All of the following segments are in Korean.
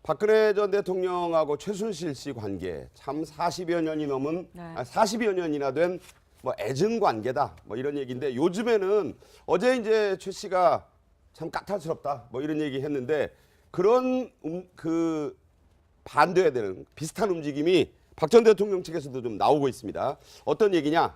박근혜 전 대통령하고 최순실 씨 관계 참 40여 년이 넘은 40여 년이나 된 뭐 애증 관계다 뭐 이런 얘기인데 요즘에는 어제 이제 최 씨가 참 까탈스럽다 뭐 이런 얘기 했는데 그런 그 반대해야 되는 비슷한 움직임이 박 전 대통령 측에서도 좀 나오고 있습니다. 어떤 얘기냐?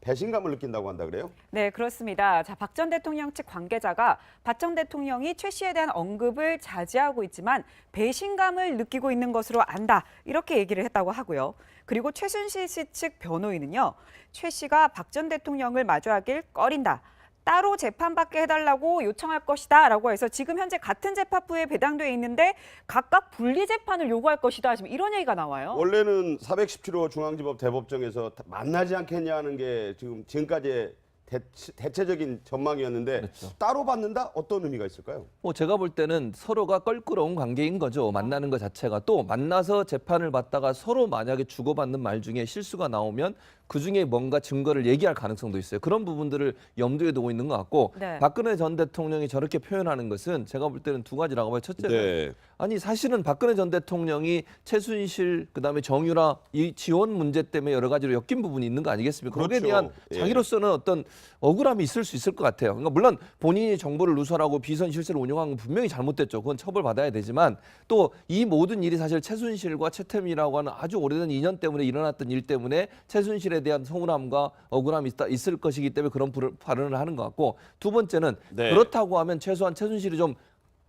배신감을 느낀다고 한다 그래요? 네, 그렇습니다. 자, 박 전 대통령 측 관계자가 박 전 대통령이 최 씨에 대한 언급을 자제하고 있지만 배신감을 느끼고 있는 것으로 안다. 이렇게 얘기를 했다고 하고요. 그리고 최순실 씨 측 변호인은요. 최 씨가 박 전 대통령을 마주하길 꺼린다. 따로 재판받게 해달라고 요청할 것이다 라고 해서 지금 현재 같은 재판부에 배당돼 있는데 각각 분리 재판을 요구할 것이다. 지금 이런 얘기가 나와요. 원래는 417호 중앙지법 대법정에서 만나지 않겠냐는 게 지금까지의 대체적인 전망이었는데 그렇죠. 따로 받는다? 어떤 의미가 있을까요? 뭐 제가 볼 때는 서로가 껄끄러운 관계인 거죠. 만나는 것 자체가. 또 만나서 재판을 받다가 서로 만약에 주고받는 말 중에 실수가 나오면 그중에 뭔가 증거를 얘기할 가능성도 있어요. 그런 부분들을 염두에 두고 있는 것 같고 네. 박근혜 전 대통령이 저렇게 표현하는 것은 제가 볼 때는 두 가지라고 봐요. 첫째는 아니 사실은 박근혜 전 대통령이 최순실 그다음에 정유라 이 지원 문제 때문에 여러 가지로 엮인 부분이 있는 거 아니겠습니까? 거기에 그렇죠. 대한 예. 자기로서는 어떤 억울함이 있을 수 있을 것 같아요. 그러니까 물론 본인이 정보를 누설하고 비선 실세를 운영한 건 분명히 잘못됐죠. 그건 처벌받아야 되지만 또 이 모든 일이 사실 최순실과 최태민이라고 하는 아주 오래된 인연 때문에 일어났던 일 때문에 최순실에 대한 서운함과 억울함이 있을 것이기 때문에 그런 발언을 하는 것 같고 두 번째는 네. 그렇다고 하면 최소한 최순실이 좀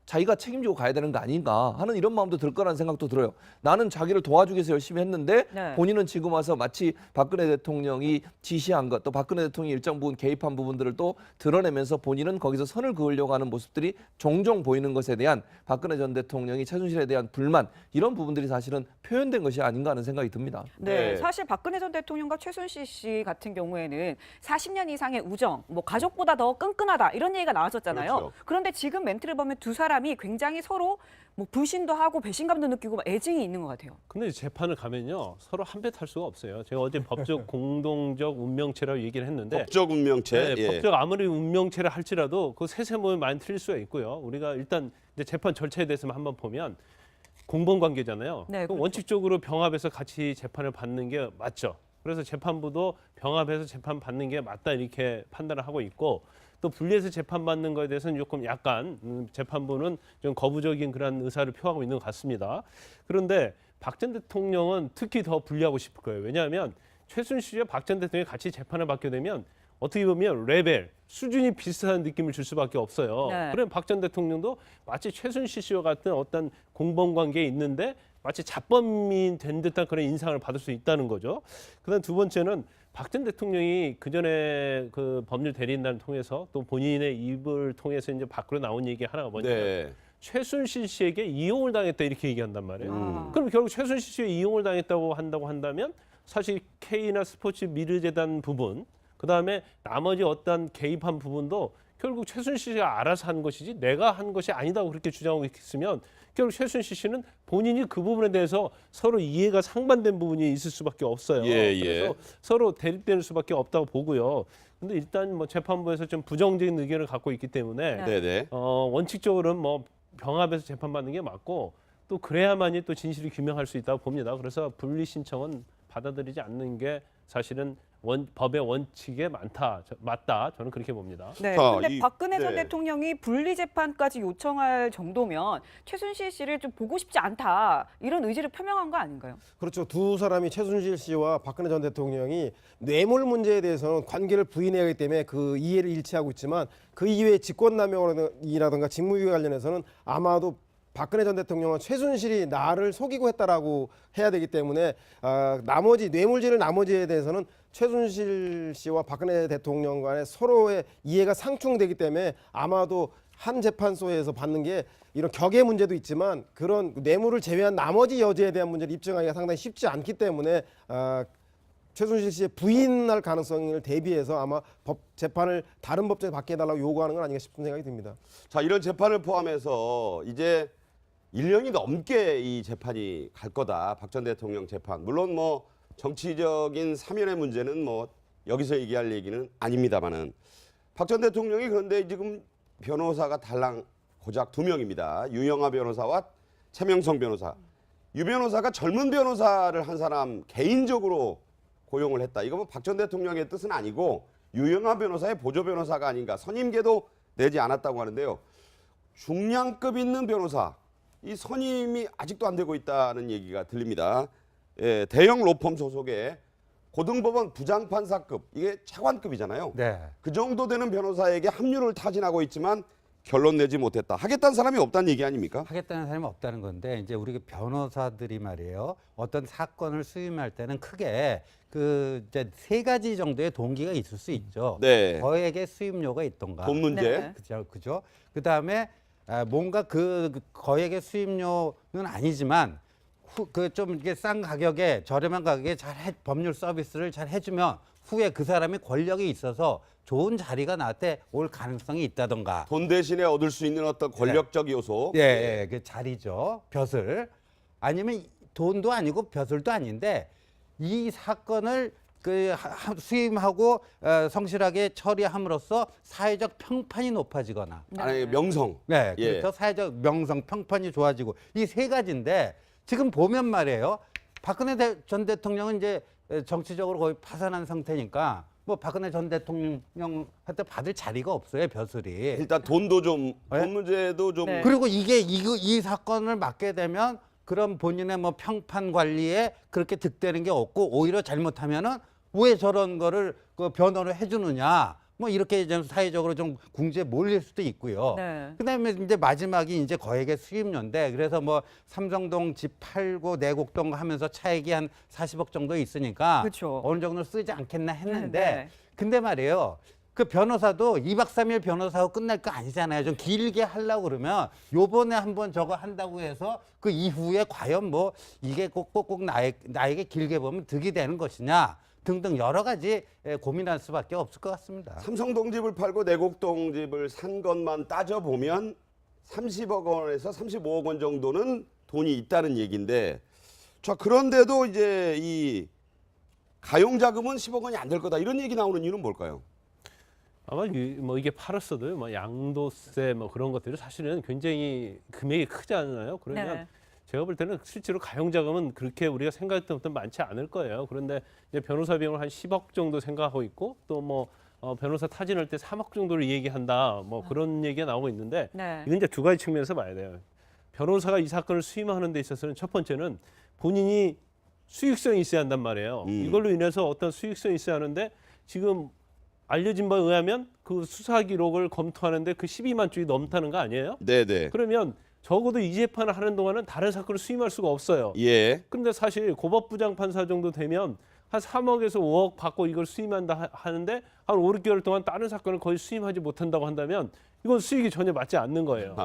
자기가 책임지고 가야 되는 거 아닌가 하는 이런 마음도 들 거라는 생각도 들어요. 나는 자기를 도와주기 위해서 열심히 했는데 네. 본인은 지금 와서 마치 박근혜 대통령이 지시한 것, 또 박근혜 대통령이 일정 부분 개입한 부분들을 또 드러내면서 본인은 거기서 선을 그으려고 하는 모습들이 종종 보이는 것에 대한 박근혜 전 대통령이 최순실에 대한 불만 이런 부분들이 사실은 표현된 것이 아닌가 하는 생각이 듭니다. 네, 네. 사실 박근혜 전 대통령과 최순실 씨 같은 경우에는 40년 이상의 우정, 뭐 가족보다 더 끈끈하다 이런 얘기가 나왔었잖아요. 그렇죠. 그런데 지금 멘트를 보면 두 사람이 굉장히 서로 뭐 불신도 하고 배신감도 느끼고 막 애증이 있는 것 같아요. 근데 재판을 가면요 서로 한 배 탈 수가 없어요. 제가 어제 법적 공동적 운명체라고 얘기를 했는데 법적 운명체. 네, 예. 법적 아무리 운명체를 할지라도 그 세세모에 많이 틀릴 수가 있고요. 우리가 일단 이제 재판 절차에 대해서만 한번 보면 공범 관계잖아요. 네, 그렇죠. 원칙적으로 병합해서 같이 재판을 받는 게 맞죠. 그래서 재판부도 병합해서 재판 받는 게 맞다 이렇게 판단을 하고 있고 또 분리해서 재판 받는 거에 대해서는 조금 약간 재판부는 좀 거부적인 그런 의사를 표하고 있는 것 같습니다. 그런데 박 전 대통령은 특히 더 분리하고 싶을 거예요. 왜냐하면 최순실과 박 전 대통령이 같이 재판을 받게 되면 어떻게 보면 레벨, 수준이 비슷한 느낌을 줄 수밖에 없어요. 네. 그럼 박 전 대통령도 마치 최순실 씨와 같은 어떤 공범 관계에 있는데 마치 잡범이 된 듯한 그런 인상을 받을 수 있다는 거죠. 그다음 두 번째는 박 전 대통령이 그 전에 그 법률 대리인단을 통해서 또 본인의 입을 통해서 이제 밖으로 나온 얘기 하나가 뭐냐면 네. 최순실 씨에게 이용을 당했다 이렇게 얘기한단 말이에요. 아. 그럼 결국 최순실 씨가 이용을 당했다고 한다면 사실 K나 스포츠 미르재단 부분 그다음에 나머지 어떤 개입한 부분도 결국 최순실 씨가 알아서 한 것이지 내가 한 것이 아니다고 그렇게 주장하고 있으면 결국 최순실 씨는 본인이 그 부분에 대해서 서로 이해가 상반된 부분이 있을 수밖에 없어요. 예, 예. 그래서 서로 대립될 수밖에 없다고 보고요. 근데 일단 뭐 재판부에서 좀 부정적인 의견을 갖고 있기 때문에 네네. 원칙적으로는 뭐 병합해서 재판받는 게 맞고 또 그래야만이 또 진실이 규명할 수 있다고 봅니다. 그래서 분리 신청은 받아들이지 않는 게 사실은 법의 원칙에 맞다. 저는 그렇게 봅니다. 네, 자, 근데 박근혜 전 네. 대통령이 분리 재판까지 요청할 정도면 최순실 씨를 좀 보고 싶지 않다 이런 의지를 표명한 거 아닌가요? 그렇죠. 두 사람이 최순실 씨와 박근혜 전 대통령이 뇌물 문제에 대해서는 관계를 부인해야 하기 때문에 그 이해를 일치하고 있지만 그 이외에 직권남용이라든가 직무유기 관련해서는 아마도 박근혜 전 대통령은 최순실이 나를 속이고 했다라고 해야 되기 때문에 나머지 뇌물질을 나머지에 대해서는 최순실 씨와 박근혜 대통령 간의 서로의 이해가 상충되기 때문에 아마도 한 재판소에서 받는 게 이런 격의 문제도 있지만 그런 뇌물을 제외한 나머지 여지에 대한 문제를 입증하기가 상당히 쉽지 않기 때문에 최순실 씨의 부인할 가능성을 대비해서 아마 재판을 다른 법정에 받게 해달라고 요구하는 건 아닌가 싶은 생각이 듭니다. 자, 이런 재판을 포함해서 이제 1년이 넘게 이 재판이 갈 거다. 박 전 대통령 재판. 물론 뭐 정치적인 사면의 문제는 뭐 여기서 얘기할 얘기는 아닙니다만은 박 전 대통령이 그런데 지금 변호사가 달랑 고작 2명입니다. 유영하 변호사와 최명성 변호사. 유 변호사가 젊은 변호사를 한 사람 개인적으로 고용을 했다. 이거 뭐 박 전 대통령의 뜻은 아니고 유영하 변호사의 보조 변호사가 아닌가. 선임계도 내지 않았다고 하는데요. 중량급 있는 변호사, 이 선임이 아직도 안 되고 있다는 얘기가 들립니다. 예, 대형 로펌 소속의 고등법원 부장판사급, 이게 차관급이잖아요. 네. 그 정도 되는 변호사에게 합류를 타진하고 있지만 결론 내지 못했다. 하겠다는 사람이 없다는 얘기 아닙니까? 하겠다는 사람이 없다는 건데 이제 우리 변호사들이 말이에요. 어떤 사건을 수임할 때는 크게 그 이제 세 가지 정도의 동기가 있을 수 있죠. 네. 거액의 수임료가 있던가. 돈 문제. 네. 그죠. 그다음에 뭔가 그 거액의 수임료는 아니지만 그 좀 이게 싼 가격에 저렴한 가격에 법률 서비스를 잘 해주면 후에 그 사람이 권력이 있어서 좋은 자리가 나한테 올 가능성이 있다던가. 돈 대신에 얻을 수 있는 어떤 권력적 요소. 예, 그 자리죠. 벼슬. 아니면 돈도 아니고 벼슬도 아닌데 이 사건을 수임하고 성실하게 처리함으로써 사회적 평판이 높아지거나, 아니, 명성. 네, 예. 그래서 사회적 명성, 평판이 좋아지고 이 세 가지인데 지금 보면 말이에요. 박근혜 전 대통령은 이제 정치적으로 거의 파산한 상태니까 뭐 박근혜 전 대통령한테 받을 자리가 없어요, 벼슬이. 일단 돈도 좀, 네? 돈 문제도 좀. 네. 그리고 이 사건을 맡게 되면 그런 본인의 뭐 평판 관리에 그렇게 득되는 게 없고 오히려 잘못하면은 왜 저런 거를 그 변호를 해주느냐 뭐 이렇게 좀 사회적으로 좀 궁지에 몰릴 수도 있고요. 네. 그다음에 이제 마지막이 이제 거액의 수임료인데 그래서 뭐 삼성동 집 팔고 내곡동 하면서 차액이 한 40억 정도 있으니까 그렇죠. 어느 정도 쓰지 않겠나 했는데 네. 근데 말이에요. 그 변호사도 2박 3일 변호사하고 끝날 거 아니잖아요. 좀 길게 하려고 그러면 요번에 한번 저거 한다고 해서 그 이후에 과연 뭐 이게 꼭꼭 나에게 길게 보면 득이 되는 것이냐 등등 여러 가지 고민할 수밖에 없을 것 같습니다. 삼성동 집을 팔고 내곡동 집을 산 것만 따져보면 30억 원에서 35억 원 정도는 돈이 있다는 얘기인데, 자, 그런데도 이제 이 가용자금은 10억 원이 안 될 거다. 이런 얘기 나오는 이유는 뭘까요? 아마 뭐 이게 팔았어도 뭐 양도세 뭐 그런 것들이 사실은 굉장히 금액이 크잖아요. 그러면 네. 제가 볼 때는 실제로 가용자금은 그렇게 우리가 생각했던 것보다 많지 않을 거예요. 그런데 이제 변호사 비용을 한 10억 정도 생각하고 있고 또 뭐 변호사 타진할 때 3억 정도를 얘기한다. 뭐 그런 얘기가 나오고 있는데 네. 이건 이제 두 가지 측면에서 봐야 돼요. 변호사가 이 사건을 수임하는 데 있어서는 첫 번째는 본인이 수익성이 있어야 한단 말이에요. 이걸로 인해서 어떤 수익성이 있어야 하는데 지금 알려진 바에 의하면 그 수사 기록을 검토하는데 그 12만 쪽이 넘다는 거 아니에요? 네네. 그러면 적어도 이 재판을 하는 동안은 다른 사건을 수임할 수가 없어요. 예. 그런데 사실 고법부장 판사 정도 되면 한 3억에서 5억 받고 이걸 수임한다 하는데 한 5, 6개월 동안 다른 사건을 거의 수임하지 못한다고 한다면 이건 수익이 전혀 맞지 않는 거예요.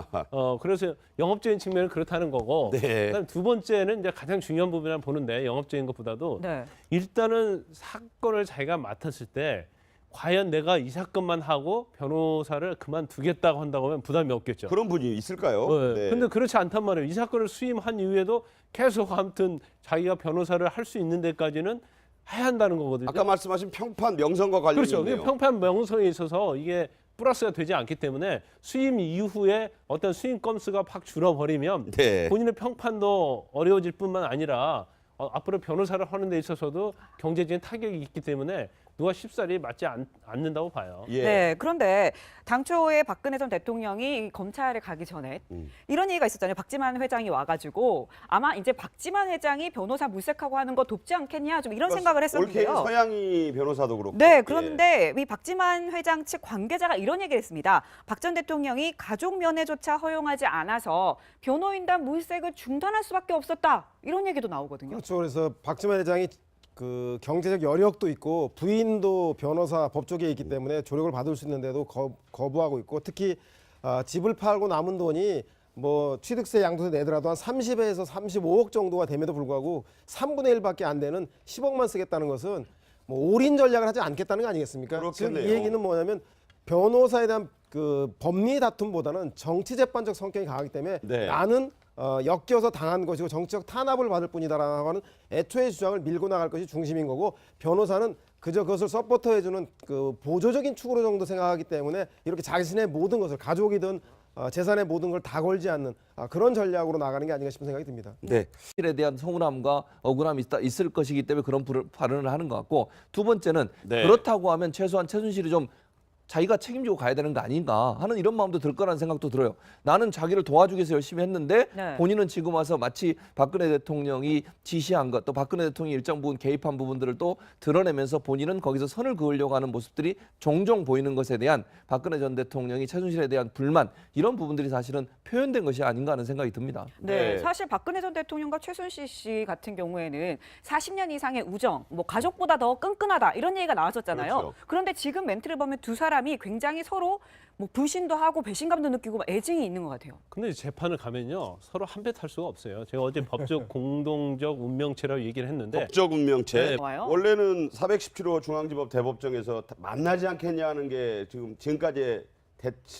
그래서 영업적인 측면은 그렇다는 거고. 네. 그다음 두 번째는 이제 가장 중요한 부분이라 보는데 영업적인 것보다도 네. 일단은 사건을 자기가 맡았을 때 과연 내가 이 사건만 하고 변호사를 그만두겠다고 한다고 하면 부담이 없겠죠. 그런 분이 있을까요? 네. 근데 그렇지 않단 말이에요. 이 사건을 수임한 이후에도 계속 아무튼 자기가 변호사를 할 수 있는 데까지는 해야 한다는 거거든요. 아까 말씀하신 평판 명성과 관련이 그렇죠. 있네요. 평판 명성에 있어서 이게 플러스가 되지 않기 때문에 수임 이후에 어떤 수임 건수가 팍 줄어버리면 네. 본인의 평판도 어려워질 뿐만 아니라 앞으로 변호사를 하는 데 있어서도 경제적인 타격이 있기 때문에 누가 쉽사리 맞지 않는다고 봐요. 예. 네, 그런데 당초에 박근혜 전 대통령이 검찰에 가기 전에 이런 얘기가 있었잖아요. 박지만 회장이 와가지고 아마 이제 박지만 회장이 변호사 물색하고 하는 거 돕지 않겠냐 좀 이런 생각을 했었는데요. 올케인 서양희 변호사도 그렇고. 네, 그런데 이 박지만 회장 측 관계자가 이런 얘기를 했습니다. 박 전 대통령이 가족 면회조차 허용하지 않아서 변호인단 물색을 중단할 수밖에 없었다. 이런 얘기도 나오거든요. 그렇죠. 그래서 박지만 회장이 그 경제적 여력도 있고 부인도 변호사 법조계에 있기 때문에 조력을 받을 수 있는데도 거부하고 있고 특히 집을 팔고 남은 돈이 뭐 취득세 양도세 내더라도 한 30에서 35억 정도가 됨에도 불구하고 3분의 1밖에 안 되는 10억만 쓰겠다는 것은 뭐 올인 전략을 하지 않겠다는 거 아니겠습니까? 그렇겠네요. 즉 이 얘기는 뭐냐면 변호사에 대한 그 법리 다툼보다는 정치 재판적 성격이 강하기 때문에 네. 나는 엮여서 당한 것이고 정치적 탄압을 받을 뿐이다라고 하는 애초의 주장을 밀고 나갈 것이 중심인 거고 변호사는 그저 그것을 서포터해주는 그 보조적인 축으로 정도 생각하기 때문에 이렇게 자신의 모든 것을 가족이든 재산의 모든 걸 다 걸지 않는 그런 전략으로 나가는 게 아닌가 싶은 생각이 듭니다. 네. 에 대한 서운함과 억울함이 있을 것이기 때문에 그런 발언을 하는 것 같고, 두 번째는 네. 그렇다고 하면 최소한 최순실이 좀 자기가 책임지고 가야 되는 거 아닌가 하는 이런 마음도 들 거라는 생각도 들어요. 나는 자기를 도와주기 위해서 열심히 했는데 네. 본인은 지금 와서 마치 박근혜 대통령이 지시한 것, 또 박근혜 대통령이 일정 부분 개입한 부분들을 또 드러내면서 본인은 거기서 선을 그으려고 하는 모습들이 종종 보이는 것에 대한 박근혜 전 대통령이 최순실에 대한 불만, 이런 부분들이 사실은 표현된 것이 아닌가 하는 생각이 듭니다. 네, 네. 사실 박근혜 전 대통령과 최순실 씨 같은 경우에는 40년 이상의 우정, 뭐 가족보다 더 끈끈하다 이런 얘기가 나왔었잖아요. 그렇죠. 그런데 지금 멘트를 보면 두 사람이 굉장히 서로 뭐 불신도 하고 배신감도 느끼고 막 애증이 있는 것 같아요. 근데 재판을 가면요 서로 한 배 탈 수가 없어요. 제가 어제 법적 공동적 운명체라고 얘기를 했는데 법적 운명체. 네. 와요? 원래는 417호 중앙지법 대법정에서 만나지 않겠냐는 게 지금까지의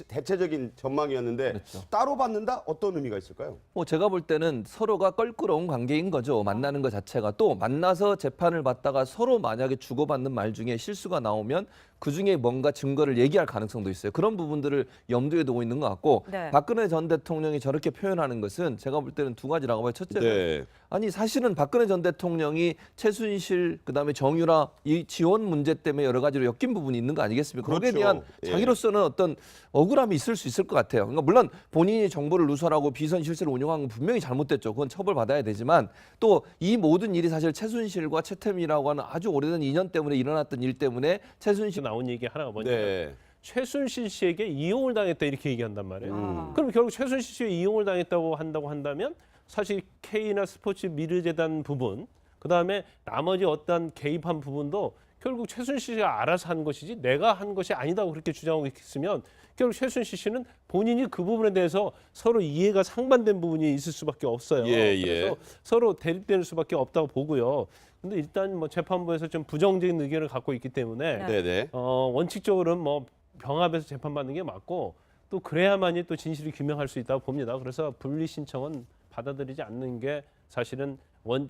대체적인 전망이었는데 그렇죠. 따로 받는다? 어떤 의미가 있을까요? 뭐 제가 볼 때는 서로가 껄끄러운 관계인 거죠. 만나는 것 자체가. 또 만나서 재판을 받다가 서로 만약에 주고받는 말 중에 실수가 나오면 그중에 뭔가 증거를 얘기할 가능성도 있어요. 그런 부분들을 염두에 두고 있는 것 같고, 네. 박근혜 전 대통령이 저렇게 표현하는 것은 제가 볼 때는 두 가지라고 봐요. 첫째는 아니 사실은 박근혜 전 대통령이 최순실 그다음에 정유라 이 지원 문제 때문에 여러 가지로 엮인 부분이 있는 거 아니겠습니까? 거기에 그렇죠. 대한 예. 자기로서는 어떤 억울함이 있을 수 있을 것 같아요. 그러니까 물론 본인이 정보를 누설하고 비선 실세를 운영한 건 분명히 잘못됐죠. 그건 처벌받아야 되지만, 또 이 모든 일이 사실 최순실과 최태민이라고 하는 아주 오래된 인연 때문에 일어났던 일 때문에 최순실 나온 얘기 하나가 뭐냐면 네. 최순실 씨에게 이용을 당했다 이렇게 얘기한단 말이에요. 아. 그럼 결국 최순실 씨가 이용을 당했다고 한다면 사실 K나 스포츠 미르재단 부분, 그다음에 나머지 어떤 개입한 부분도 결국 최순실 씨가 알아서 한 것이지 내가 한 것이 아니다고 그렇게 주장하고 있으면 결국 최순실 씨는 본인이 그 부분에 대해서 서로 이해가 상반된 부분이 있을 수밖에 없어요. 예, 예. 그래서 서로 대립될 수밖에 없다고 보고요. 근데 일단 뭐 재판부에서 좀 부정적인 의견을 갖고 있기 때문에 네네. 원칙적으로는 뭐 병합해서 재판받는 게 맞고, 또 그래야만이 또 진실이 규명할 수 있다고 봅니다. 그래서 분리 신청은 받아들이지 않는 게 사실은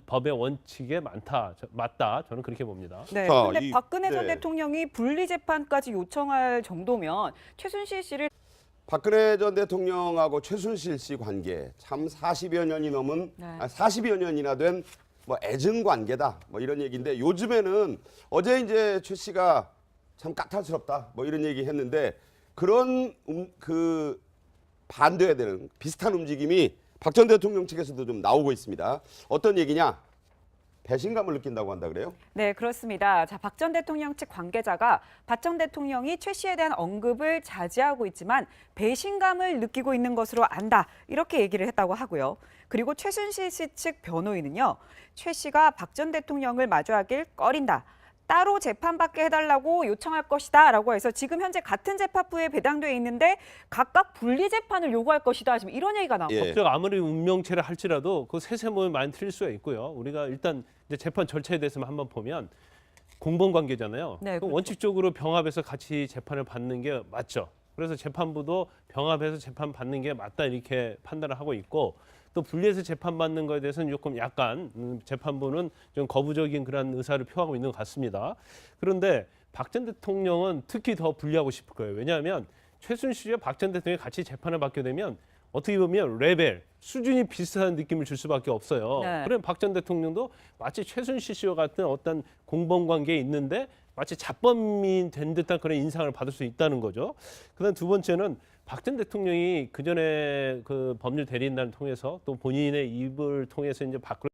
법의 원칙에 맞다. 저는 그렇게 봅니다. 네, 자, 근데 박근혜 전 네. 대통령이 분리 재판까지 요청할 정도면 최순실 씨를 박근혜 전 대통령하고 최순실 씨 관계 참 40여 년이 넘은 네. 40여 년이나 된 뭐 애증 관계다 뭐 이런 얘기인데, 요즘에는 어제 이제 최 씨가 참 까탈스럽다 뭐 이런 얘기 했는데, 그런 그 반대해야 되는 비슷한 움직임이 박 전 대통령 측에서도 좀 나오고 있습니다. 어떤 얘기냐? 배신감을 느낀다고 한다 그래요? 네, 그렇습니다. 자, 박 전 대통령 측 관계자가 박 전 대통령이 최 씨에 대한 언급을 자제하고 있지만 배신감을 느끼고 있는 것으로 안다. 이렇게 얘기를 했다고 하고요. 그리고 최순실 씨 측 변호인은요, 최 씨가 박 전 대통령을 마주하길 꺼린다. 따로 재판받게 해달라고 요청할 것이다 라고 해서 지금 현재 같은 재판부에 배당돼 있는데 각각 분리 재판을 요구할 것이다. 지금 이런 얘기가 나오고 예. 법적 아무리 운명체를 할지라도 그 세세모면 많이 틀릴 수가 있고요. 우리가 일단 이제 재판 절차에 대해서만 한번 보면 공범 관계잖아요. 네, 그럼 그렇죠. 원칙적으로 병합해서 같이 재판을 받는 게 맞죠. 그래서 재판부도 병합해서 재판 받는 게 맞다 이렇게 판단을 하고 있고, 또 분리해서 재판받는 것에 대해서는 조금 약간 재판부는 좀 거부적인 그런 의사를 표하고 있는 것 같습니다. 그런데 박 전 대통령은 특히 더 분리하고 싶을 거예요. 왜냐하면 최순실과 박 전 대통령이 같이 재판을 받게 되면 어떻게 보면 레벨, 수준이 비슷한 느낌을 줄 수밖에 없어요. 네. 그럼 박 전 대통령도 마치 최순실 씨와 같은 어떤 공범 관계에 있는데 마치 잡범이 된 듯한 그런 인상을 받을 수 있다는 거죠. 그다음 두 번째는 박 전 대통령이 그 전에 그 법률 대리인단을 통해서 또 본인의 입을 통해서 이제 밖으로